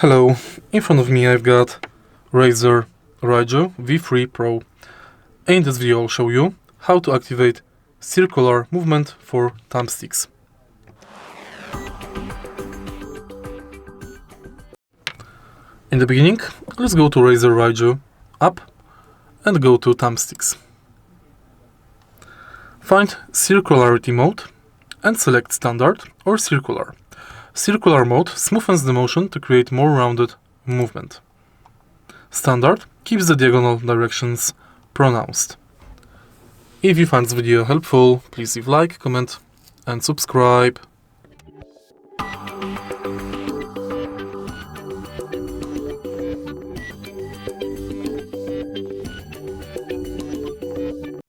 Hello, in front of me I've got RAZER Raiju V3 Pro. In this video I'll show you how to activate circular movement for thumbsticks. In the beginning, let's go to RAZER Raiju app and go to Thumbsticks. Find Circularity mode and select Standard or Circular. Circular mode smoothens the motion to create more rounded movement. Standard keeps the diagonal directions pronounced. If you find this video helpful, please leave like, comment and subscribe.